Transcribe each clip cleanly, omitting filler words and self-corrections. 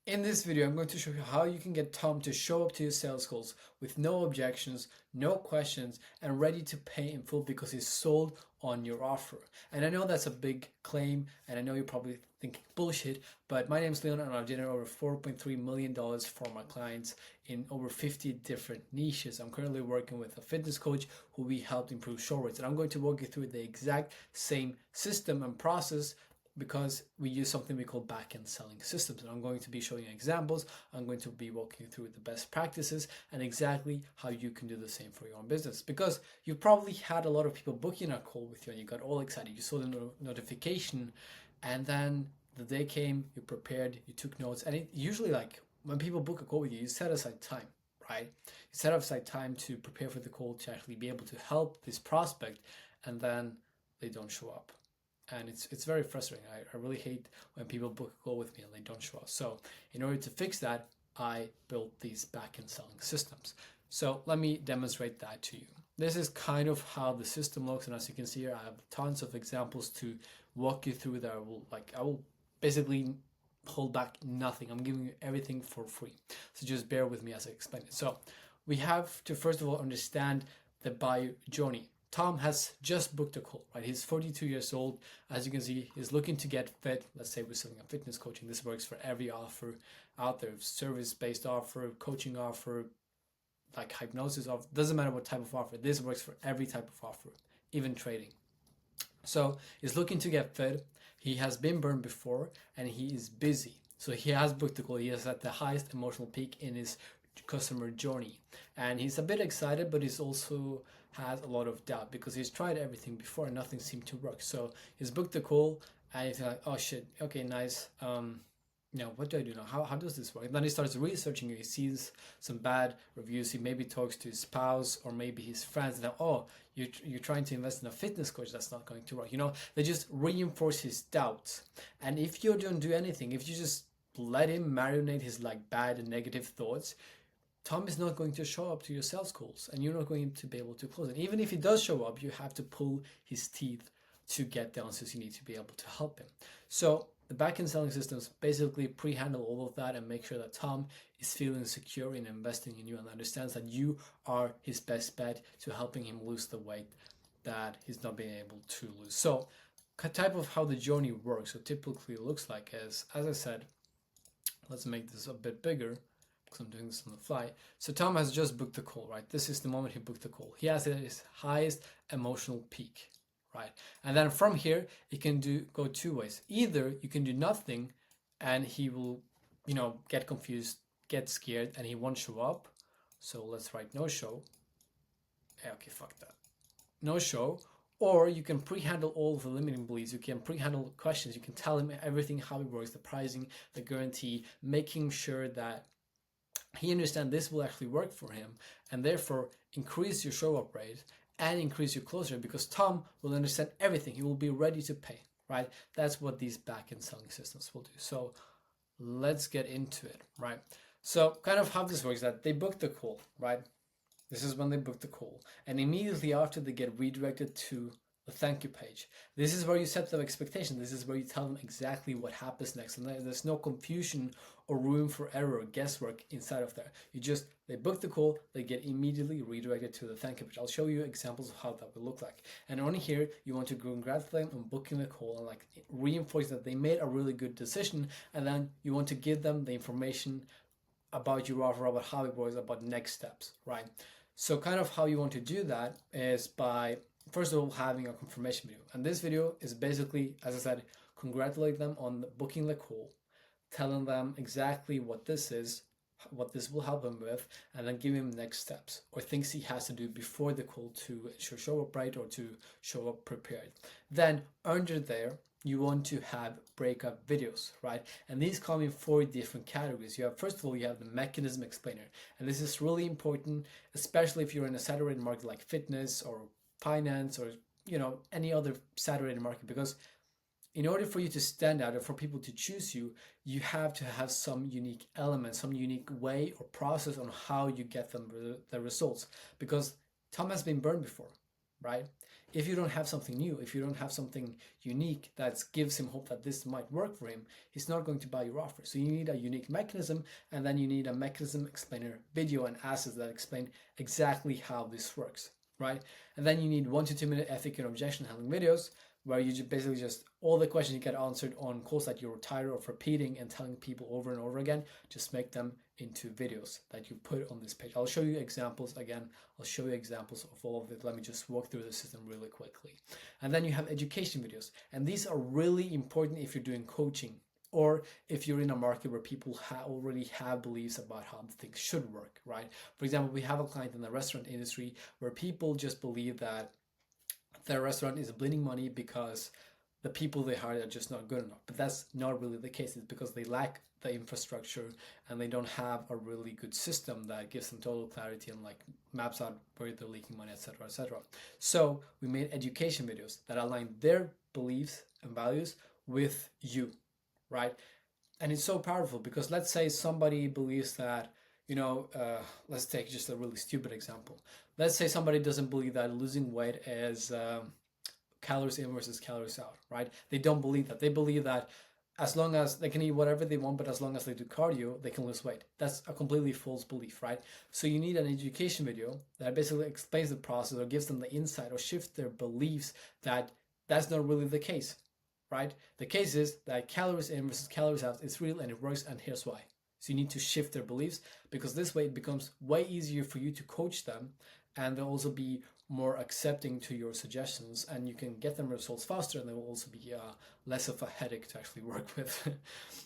In this video, I'm going to show you how you can get Tom to show up to your sales calls with no objections, no questions, and ready to pay in full because he's sold on your offer. And I know that's a big claim, and I know you're probably thinking bullshit, but my name is Leon, and I've generated over $4.3 million for my clients in over 50 different niches. I'm currently working with a fitness coach who we helped improve show rates, and I'm going to walk you through the exact same system and process because we use something we call backend selling systems. And I'm going to be showing you examples. I'm going to be walking through the best practices and exactly how you can do the same for your own business. Because you've probably had a lot of people booking a call with you and you got all excited. You saw the notification, and then the day came, you prepared, you took notes. And it usually, like when people book a call with you, you set aside time, right? You set aside time to prepare for the call, to actually be able to help this prospect, and then they don't show up. And it's very frustrating. I really hate when people book a call with me and they don't show up. So in order to fix that, I built these backend selling systems. So let me demonstrate that to you. This is kind of how the system looks, and as you can see here, I have tons of examples to walk you through that I will basically hold back nothing. I'm giving you everything for free. So just bear with me as I explain it. So we have to first of all understand the buyer journey. Tom has just booked a call, right? He's 42 years old. As you can see, he's looking to get fit. Let's say we're selling a fitness coaching. This works for every offer out there. Service-based offer, coaching offer, like hypnosis offer. Doesn't matter what type of offer. This works for every type of offer, even trading. So he's looking to get fit. He has been burned before and he is busy. So he has booked the call. He is at the highest emotional peak in his customer journey. And he's a bit excited, but he's also has a lot of doubt because he's tried everything before and nothing seemed to work. So he's booked the call and he's like, oh shit, okay, nice. What do I do now? How does this work? And then he starts researching it. He sees some bad reviews. He maybe talks to his spouse or maybe his friends. And then, oh, you're trying to invest in a fitness coach. That's not going to work. They just reinforce his doubts. And if you don't do anything, if you just let him marinate his like bad and negative thoughts, Tom is not going to show up to your sales calls and you're not going to be able to close it. Even if he does show up, you have to pull his teeth to get the answers you need to be able to help him. So the backend selling systems basically pre-handle all of that and make sure that Tom is feeling secure in investing in you and understands that you are his best bet to helping him lose the weight that he's not being able to lose. So type of how the journey works, so typically looks like is, as I said, let's make this a bit bigger, because I'm doing this on the fly. So Tom has just booked the call, right? This is the moment he booked the call. He has his highest emotional peak, right? And then from here, he can go two ways. Either you can do nothing and he will, get confused, get scared, and he won't show up. So let's write no show. Okay, fuck that. No show. Or you can pre-handle all of the limiting beliefs. You can pre-handle questions. You can tell him everything, how it works, the pricing, the guarantee, making sure that he understands this will actually work for him and therefore increase your show up rate and increase your close rate because Tom will understand everything. He will be ready to pay, right? That's what these back-end selling systems will do. So let's get into it, right? So kind of how this works, that they book the call, right? This is when they book the call. And immediately after, they get redirected to the thank you page. This is where you set the expectation. This is where you tell them exactly what happens next. And there's no confusion or room for error or guesswork inside of there. They book the call, they get immediately redirected to the thank you page. I'll show you examples of how that will look like. And on here, you want to congratulate them on booking the call and like reinforce that they made a really good decision. And then you want to give them the information about your offer, about how it works, about next steps, right? So kind of how you want to do that is by, first of all, having a confirmation video. And this video is basically, as I said, congratulate them on booking the call, telling them exactly what this is, what this will help him with, and then give him next steps or things he has to do before the call to ensure show up right or to show up prepared. Then under there, you want to have breakout videos, right? And these come in 4 different categories. First of all, you have the mechanism explainer. And this is really important, especially if you're in a saturated market like fitness or finance or, any other saturated market, because in order for you to stand out or for people to choose you, you have to have some unique element, some unique way or process on how you get them the results. Because Tom has been burned before, right? if you don't have something new, if you don't have something unique that gives him hope that this might work for him, he's not going to buy your offer. So you need a unique mechanism, and then you need a mechanism explainer video and assets that explain exactly how this works, right? And then you need 1 to 2 minute FAQ and objection handling videos, where you basically just all the questions you get answered on calls that you're tired of repeating and telling people over and over again, just make them into videos that you put on this page. I'll show you examples again. I'll show you examples of all of it. Let me just walk through the system really quickly. And then you have education videos. And these are really important if you're doing coaching, or if you're in a market where people already have beliefs about how things should work, right? For example, we have a client in the restaurant industry where people just believe that their restaurant is bleeding money because the people they hire are just not good enough. But that's not really the case. It's because they lack the infrastructure and they don't have a really good system that gives them total clarity and like maps out where they're leaking money, etc., etc. So we made education videos that align their beliefs and values with you, right? And it's so powerful because let's say somebody believes that, let's take just a really stupid example. Let's say somebody doesn't believe that losing weight is calories in versus calories out, right? They don't believe that. They believe that as long as they can eat whatever they want, but as long as they do cardio, they can lose weight. That's a completely false belief, right? So you need an education video that basically explains the process or gives them the insight or shifts their beliefs that that's not really the case, right? The case is that calories in versus calories out is real and it works, and here's why. So you need to shift their beliefs, because this way it becomes way easier for you to coach them, and they'll also be more accepting to your suggestions, and you can get them results faster, and they will also be less of a headache to actually work with.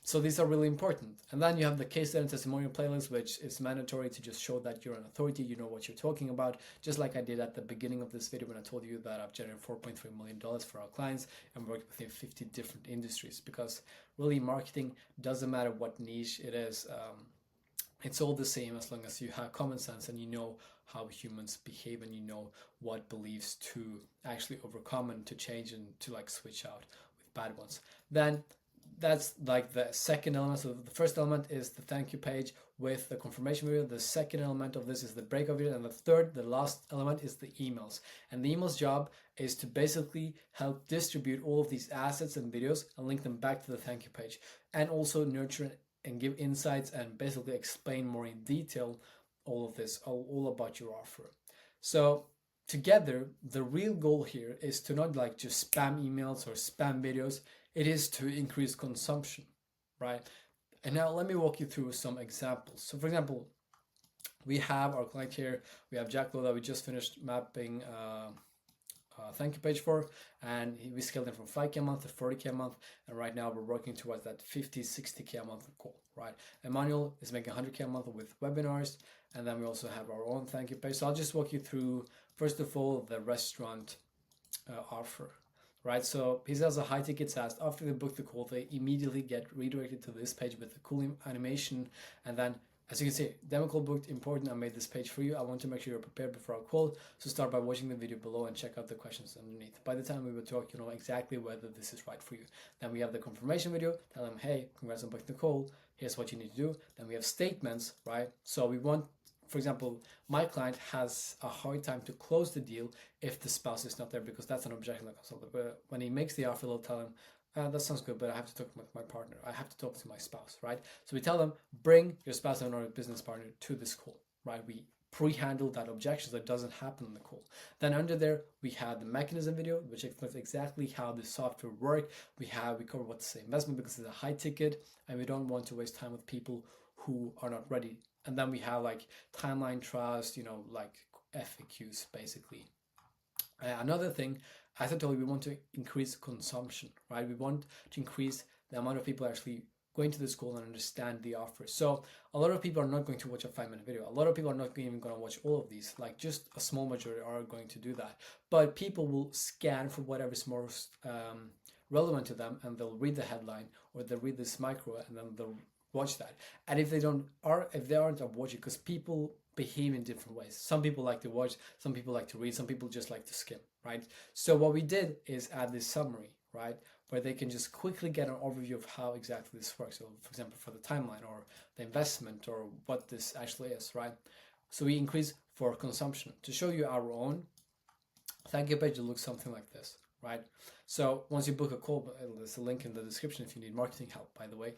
So these are really important. And then you have the case study and testimonial playlist, which is mandatory to just show that you're an authority, you know what you're talking about, just like I did at the beginning of this video when I told you that I've generated $4.3 million for our clients and worked within 50 different industries, because really marketing doesn't matter what niche it is. It's all the same as long as you have common sense and you know how humans behave and you know what beliefs to actually overcome and to change and to like switch out with bad ones. Then that's like the second element. So the first element is the thank you page with the confirmation video. The second element of this is the breakout video. And the third, the last element, is the emails. And the emails job is to basically help distribute all of these assets and videos and link them back to the thank you page, and also nurture and give insights and basically explain more in detail all of this, all about your offer. So together, the real goal here is to not like just spam emails or spam videos. It is to increase consumption, right? And now let me walk you through some examples. So for example, we have our client here. We have Jack Lowe that we just finished mapping thank you page for, and we scaled him from 5K a month to 40K a month, and right now we're working towards that 50-60K a month goal, right? Emmanuel is making 100K a month with webinars, and then we also have our own thank you page. So I'll just walk you through, first of all, the restaurant offer, right? So he has a high ticket SaaS. After they book the call, they immediately get redirected to this page with the cool animation, and then as you can see, demo call booked, important. I made this page for you. I want to make sure you're prepared before our call. So start by watching the video below and check out the questions underneath. By the time we will talk, you know exactly whether this is right for you. Then we have the confirmation video. Tell them, hey, congrats on booking the call. Here's what you need to do. Then we have statements, right? So we want, for example, my client has a hard time to close the deal if the spouse is not there, because that's an objection that comes up. But when he makes the offer, they'll tell him, that sounds good, but I have to talk with my partner. I have to talk to my spouse, right? So we tell them, bring your spouse and or business partner to this call, right? We pre-handle that objection so that doesn't happen in the call. Then under there, we have the mechanism video, which explains exactly how the software works. We cover what's the investment, because it's a high ticket and we don't want to waste time with people who are not ready. And then we have like timeline, trust, like FAQs basically. Another thing, as I told you, we want to increase consumption, right? We want to increase the amount of people actually going to the school and understand the offer. So a lot of people are not going to watch a 5-minute video. A lot of people are not even going to watch all of these. Like just a small majority are going to do that. But people will scan for whatever is most relevant to them, and they'll read the headline or they'll read this micro, and then they'll watch that. And if they aren't watching, because people behave in different ways. Some people like to watch, some people like to read, some people just like to skim, right? So what we did is add this summary, right, where they can just quickly get an overview of how exactly this works. So for example, for the timeline or the investment or what this actually is, right? So we increase for consumption. To show you our own thank you page will look something like this, right? So once you book a call, there's a link in the description if you need marketing help, by the way.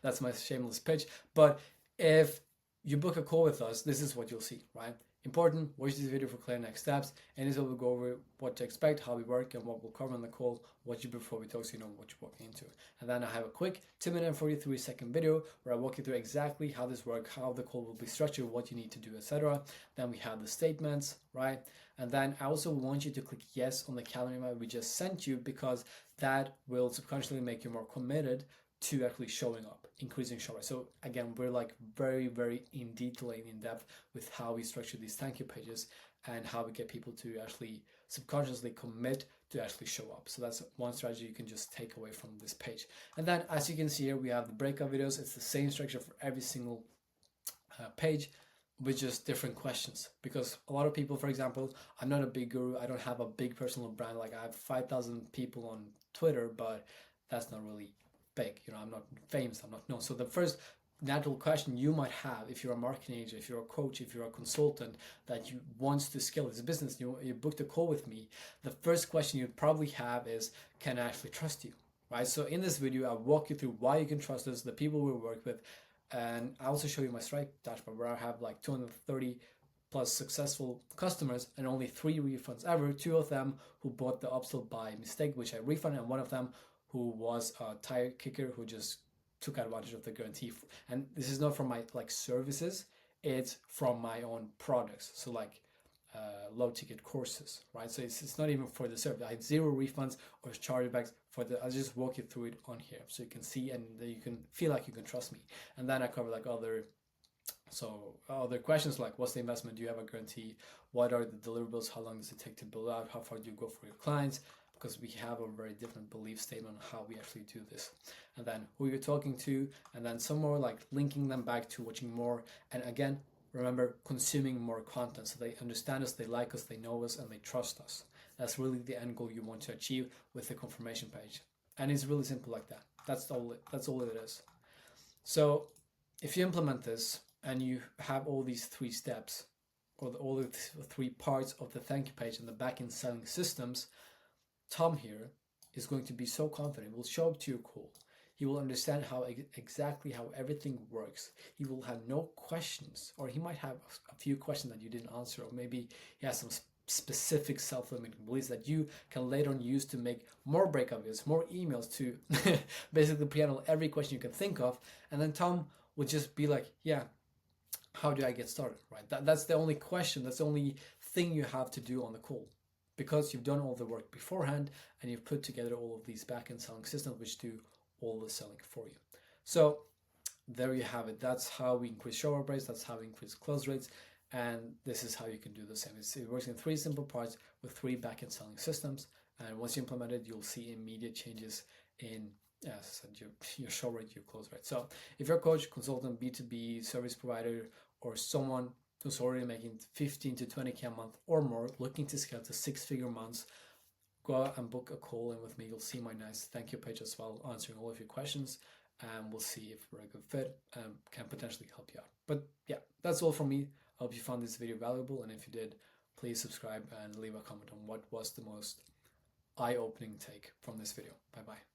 That's my shameless pitch. But if you book a call with us, this is what you'll see, right? Important, watch this video for clear next steps, and this will go over what to expect, how we work, and what we'll cover on the call, what you before we talk so you know what you're walking into. And then I have a quick 2-minute and 43-second video where I walk you through exactly how this works, how the call will be structured, what you need to do, etc. Then we have the statements, right? And then I also want you to click yes on the calendar invite we just sent you, because that will subconsciously make you more committed to actually showing up, increasing show rate. So again, we're like very, very in detail and in depth with how we structure these thank you pages and how we get people to actually subconsciously commit to actually show up. So that's one strategy you can just take away from this page. And then as you can see here, we have the breakout videos. It's the same structure for every single page, with just different questions. Because a lot of people, for example, I'm not a big guru, I don't have a big personal brand, like I have 5,000 people on Twitter, but that's not really big, you know, I'm not famous, I'm not known. So the first natural question you might have if you're a marketing agent, if you're a coach, if you're a consultant that you wants to scale this business, you booked a call with me, the first question you'd probably have is, can I actually trust you, right? So in this video, I'll walk you through why you can trust us, the people we work with, and I also show you my Stripe dashboard where I have like 230 plus successful customers and only 3 refunds ever. 2 of them who bought the upsell by mistake, which I refunded, and 1 of them who was a tire kicker who just took advantage of the guarantee. And this is not from my like services, it's from my own products. So like low ticket courses, right? So it's not even for the service. I had 0 refunds or chargebacks for the, I'll just walk you through it on here so you can see and you can feel like you can trust me. And then I cover like other questions like, what's the investment? Do you have a guarantee? What are the deliverables? How long does it take to build out? How far do you go for your clients? Because we have a very different belief statement on how we actually do this. And then who you're talking to, and then some more like linking them back to watching more. And again, remember, consuming more content so they understand us, they like us, they know us, and they trust us. That's really the end goal you want to achieve with the confirmation page. And it's really simple like that. That's all it is. So if you implement this and you have all these 3 steps, or all the 3 parts of the thank you page and the backend selling systems, Tom here is going to be so confident. He will show up to your call. He will understand how exactly how everything works. He will have no questions, or he might have a few questions that you didn't answer, or maybe he has some specific self-limiting beliefs that you can later on use to make more breakout videos, more emails to basically pre-handle every question you can think of. And then Tom would just be like, yeah, how do I get started, right? That's the only question. That's the only thing you have to do on the call, because you've done all the work beforehand and you've put together all of these backend selling systems which do all the selling for you. So there you have it. That's how we increase show up rates. That's how we increase close rates. And this is how you can do the same. It works in 3 simple parts with 3 backend selling systems. And once you implement it, you'll see immediate changes in your show rate, your close rate. So if you're a coach, consultant, B2B, service provider, or someone who's already making 15 to 20K a month or more, looking to scale to 6-figure months, go out and book a call in with me. You'll see my nice thank you page as well, answering all of your questions, and we'll see if we're a good fit and can potentially help you out. But yeah, that's all from me. I hope you found this video valuable, and if you did, please subscribe and leave a comment on what was the most eye-opening take from this video. Bye-bye.